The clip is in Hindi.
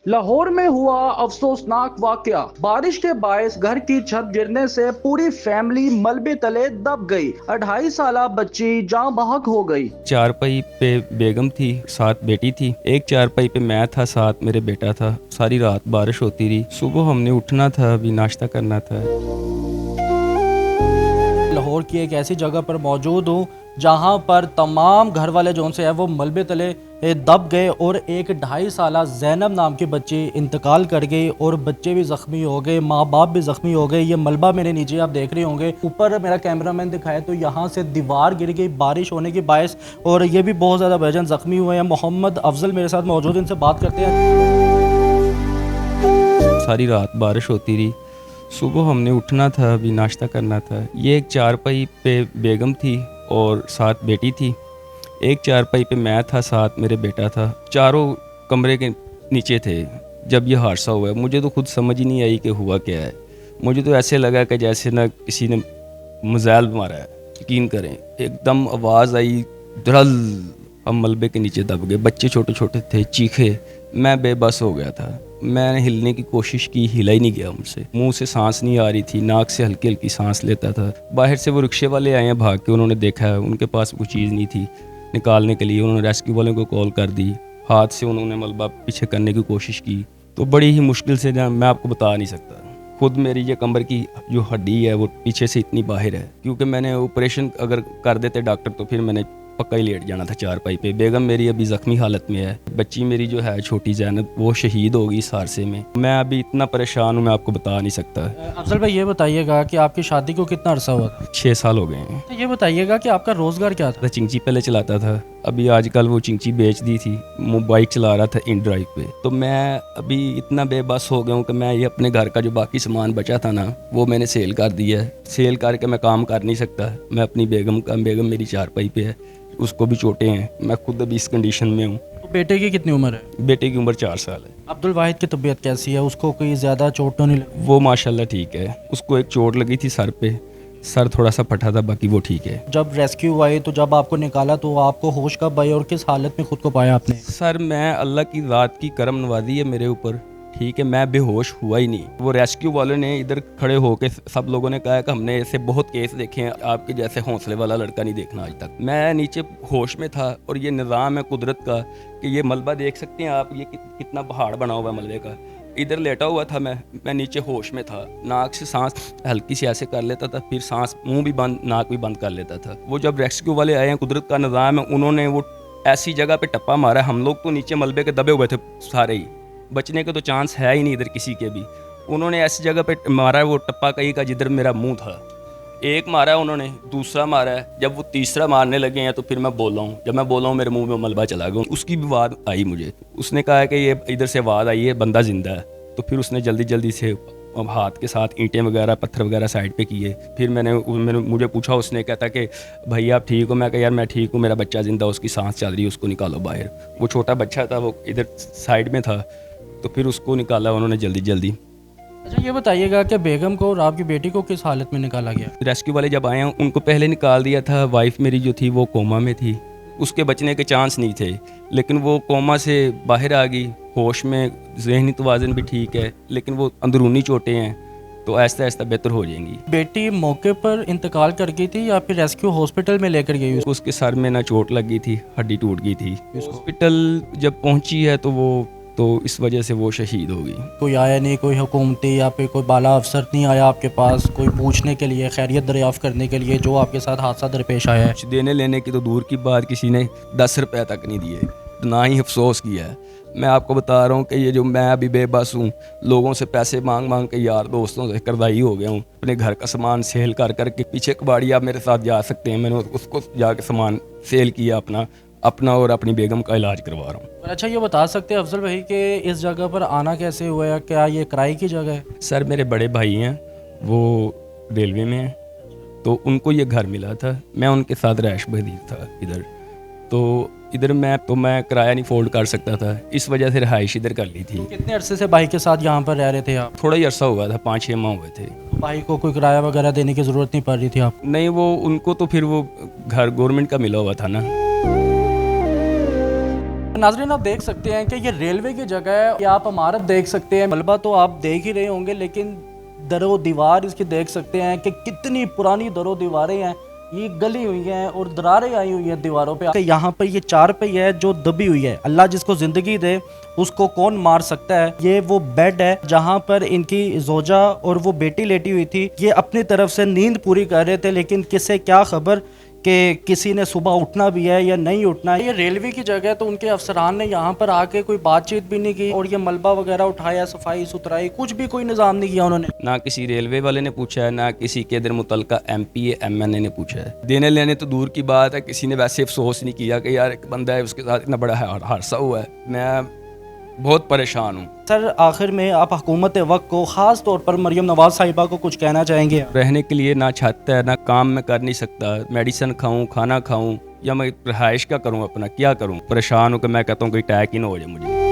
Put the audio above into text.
लाहौर में हुआ अफसोसनाक वाकया। बारिश के बायस घर की छत गिरने से पूरी फैमिली मलबे तले दब गई। 2.5 साल बच्ची जाँ बहक हो गई। चारपाई पे बेगम थी, साथ बेटी थी। एक चारपाई पे मैं था, साथ मेरे बेटा था। सारी रात बारिश होती रही। सुबह हमने उठना था, अभी नाश्ता करना था। लाहौर की एक ऐसी जगह पर मौजूद हूँ जहाँ पर तमाम घर वाले जो से है वो मलबे तले दब गए और एक 2.5 साल जैनब नाम की बच्ची इंतकाल कर गई और बच्चे भी ज़ख्मी हो गए, माँ बाप भी ज़ख्मी हो गए। ये मलबा मेरे नीचे आप देख रहे होंगे, ऊपर मेरा कैमरामैन दिखाया तो यहाँ से दीवार गिर गई बारिश होने की बायस, और ये भी बहुत ज़्यादा बेजान ज़ख्मी हुए हैं। मोहम्मद अफजल मेरे साथ मौजूद, इनसे बात करते हैं। सारी रात बारिश होती रही। सुबह हमने उठना था, अभी नाश्ता करना था। ये एक चारपाई पे बेगम थी और साथ बेटी थी। एक चारपाई पे मैं था, साथ मेरे बेटा था। चारों कमरे के नीचे थे जब ये हादसा हुआ। मुझे तो खुद समझ ही नहीं आई कि हुआ क्या है। मुझे तो ऐसे लगा कि जैसे ना किसी ने मजाल मारा है। यकीन करें, एकदम आवाज़ आई, धड़ल, हम मलबे के नीचे दब गए। बच्चे छोटे छोटे थे, चीखे। मैं बेबस हो गया था। मैंने हिलने की कोशिश की, हिला ही नहीं गया मुझसे। मुंह से सांस नहीं आ रही थी, नाक से हल्की हल्की सांस लेता था। बाहर से वो रिक्शे वाले आए हैं भाग के, उन्होंने देखा है, उनके पास कोई चीज़ नहीं थी निकालने के लिए। उन्होंने रेस्क्यू वालों को कॉल कर दी। हाथ से उन्होंने मलबा पीछे करने की कोशिश की, तो बड़ी ही मुश्किल से, मैं आपको बता नहीं सकता। खुद मेरी ये कमर की जो हड्डी है वो पीछे से इतनी बाहर है, क्योंकि मैंने ऑपरेशन अगर कर देते डॉक्टर तो फिर मैंने पक्का ही लेट जाना था चारपाई पे। बेगम मेरी अभी ज़ख्मी हालत में है। बच्ची मेरी जो है छोटी जैनब, वो शहीद हो गई इस हादसे में। मैं अभी इतना परेशान हूँ, मैं आपको बता नहीं सकता। अफजल भाई, ये बताइएगा कि आपकी शादी को कितना अरसा हुआ था? 6 साल हो गए हैं। तो ये बताइएगा कि आपका रोज़गार क्या था? चिंची पहले चलाता था, अभी आजकल वो चिंची बेच दी थी। बाइक चला रहा था इन ड्राइव पे। तो मैं अभी इतना बेबस हो गया हूँ कि मैं ये अपने घर का जो बाकी सामान बचा था ना, वो मैंने सेल कर दिया है। सेल करके मैं काम कर नहीं सकता। मैं अपनी बेगम मेरी चारपाई पे है, उसको भी चोटें हैं। मैं खुद अभी इस कंडीशन में हूँ। तो बेटे की कितनी उम्र है? बेटे की उम्र 4 साल है। अब्दुल वाहिद की तबीयत कैसी है? उसको कोई ज़्यादा चोट तो नहीं लगी? वो माशाल्लाह ठीक है। उसको एक चोट लगी थी सर पे, सर थोड़ा सा फटा था, बाकी वो ठीक है। जब रेस्क्यू आई तो जब आपको निकाला तो आपको होश कब आई और किस हालत में खुद को पाया आपने? सर, मैं अल्लाह की रात की करम नवाजी है मेरे ऊपर, ठीक है। मैं बेहोश हुआ ही नहीं। वो रेस्क्यू वालों ने इधर खड़े होकर सब लोगों ने कहा कि हमने ऐसे बहुत केस देखे हैं, आपके जैसे हौसले वाला लड़का नहीं देखना आज तक। मैं नीचे होश में था, और ये निज़ाम है कुदरत का कि ये मलबा देख सकते हैं आप, ये कितना पहाड़ बना हुआ है मलबे का। इधर लेटा हुआ था मैं नीचे होश में था। नाक से सांस हल्की सी ऐसे कर लेता था, फिर सांस, मुंह भी बंद, नाक भी बंद कर लेता था। वो जब रेस्क्यू वाले आए हैं, कुदरत का निज़ाम है, उन्होंने वो ऐसी जगह पे टप्पा मारा। हम लोग तो नीचे मलबे के दबे हुए थे सारे ही, बचने के तो चांस है ही नहीं इधर किसी के भी। उन्होंने ऐसी जगह पे मारा है वो टप्पा कहीं का जिधर मेरा मुंह था। एक मारा है उन्होंने, दूसरा मारा है। जब वो तीसरा मारने लगे हैं तो फिर मैं बोला हूँ। जब मैं बोला हूँ मेरे मुंह में मलबा चला गया। उसकी भी आवाज़ आई मुझे। उसने कहा है कि ये इधर से आवाज़ आई है, बंदा जिंदा है। तो फिर उसने जल्दी जल्दी से हाथ के साथ ईंटें वगैरह, पत्थर वगैरह साइड पे किए। फिर मैंने मुझे पूछा, उसने कहता कि भाई आप ठीक हो? मैं कहा यार मैं ठीक हूँ, मेरा बच्चा जिंदा, उसकी सांस चल रही है, उसको निकालो बाहर। वो छोटा बच्चा था, वो इधर साइड में था, तो फिर उसको निकाला उन्होंने जल्दी जल्दी। अच्छा, ये बताइएगा कि बेगम को और आपकी बेटी को किस हालत में निकाला गया? रेस्क्यू वाले जब आए हैं उनको पहले निकाल दिया था। वाइफ मेरी जो थी वो कोमा में थी, उसके बचने के चांस नहीं थे, लेकिन वो कोमा से बाहर आ गई, होश में, जहनी तवाज़ुन भी ठीक है, लेकिन वो अंदरूनी चोटें हैं, तो आहिस्ता आहिस्ता बेहतर हो जाएंगी। बेटी मौके पर इंतकाल कर गई थी या फिर रेस्क्यू हॉस्पिटल में लेकर गई? उसके सर में ना चोट लग गई थी, हड्डी टूट गई थी। हॉस्पिटल जब पहुंची है तो इस वजह से वो शहीद हो गई। कोई आया नहीं, कोई हुकूमती या फिर कोई बाला अफसर नहीं आया आपके पास कोई पूछने के लिए, खैरियत दरियाफ्त करने के लिए, जो आपके साथ हादसा दरपेश आया है? कुछ देने लेने की तो दूर की बात, किसी ने 10 रुपये तक नहीं दिए, ना ही अफसोस किया है। मैं आपको बता रहा हूँ कि ये जो मैं अभी बेबस हूँ, लोगों से पैसे मांग मांग के, यार दोस्तों से करदाई हो गया हूँ। अपने घर का सामान सेल कर करके, पीछे कबाड़ी आप मेरे साथ जा सकते हैं, मैंने उसको जाके सामान सेल किया अपना और अपनी बेगम का इलाज करवा रहा हूँ। अच्छा, ये बता सकते हैं अफजल भाई कि इस जगह पर आना कैसे हुआ है? क्या ये किराए की जगह है? सर, मेरे बड़े भाई हैं, वो रेलवे में हैं, तो उनको ये घर मिला था। मैं उनके साथ रैश बदीर था इधर, तो इधर मैं किराया नहीं फोल्ड कर सकता था, इस वजह से रिहाइश इधर कर ली थी। कितने अरसे से भाई के साथ यहाँ पर रह रहे थे आप? थोड़ा ही अरसा हुआ था, 5-6 माह हुए थे। तो भाई को कोई किराया वगैरह देने की ज़रूरत नहीं पड़ रही थी आप? नहीं, वो उनको तो फिर वो घर गवर्नमेंट का मिला हुआ था ना। नाजरीन आप देख सकते हैं कि ये रेलवे की जगह है, ये आप इमारत देख सकते हैं, मलबा तो आप देख ही रहे होंगे, लेकिन दरो दीवार इसकी देख सकते हैं कि कितनी पुरानी दरो दीवारें हैं, ये गली हुई हैं और दरारें आई हुई हैं दीवारों पे। यहाँ पर ये चारपाई है जो दबी हुई है, अल्लाह जिसको जिंदगी दे उसको कौन मार सकता है। ये वो बेड है जहाँ पर इनकी जोजा और वो बेटी लेटी हुई थी, ये अपनी तरफ से नींद पूरी कर रहे थे, लेकिन किसे क्या खबर कि किसी ने सुबह उठना भी है या नहीं उठना है। ये रेलवे की जगह तो उनके अफसरान ने यहाँ पर आके कोई बातचीत भी नहीं की और ये मलबा वगैरह उठाया, सफाई सुथराई कुछ भी कोई निज़ाम नहीं किया उन्होंने। ना किसी रेलवे वाले ने पूछा है, ना किसी के इधर मुतलका MP MNA ने पूछा है। देने लेने तो दूर की बात है, किसी ने वैसे अफसोस नहीं किया कि यार एक बंदा है उसके साथ इतना बड़ा हादसा हुआ है। मैं बहुत परेशान हूँ। सर आखिर में आप हुकूमत वक्त को ख़ास तौर पर मरियम नवाज साहिबा को कुछ कहना चाहेंगे? रहने के लिए ना छत है, ना काम मैं कर नहीं सकता, मेडिसिन खाऊं, खाना खाऊं, या मैं रहाइश का करूं, अपना क्या करूं। परेशान हूं कि मैं कहता हूं कि अटैक ही ना हो जाए मुझे।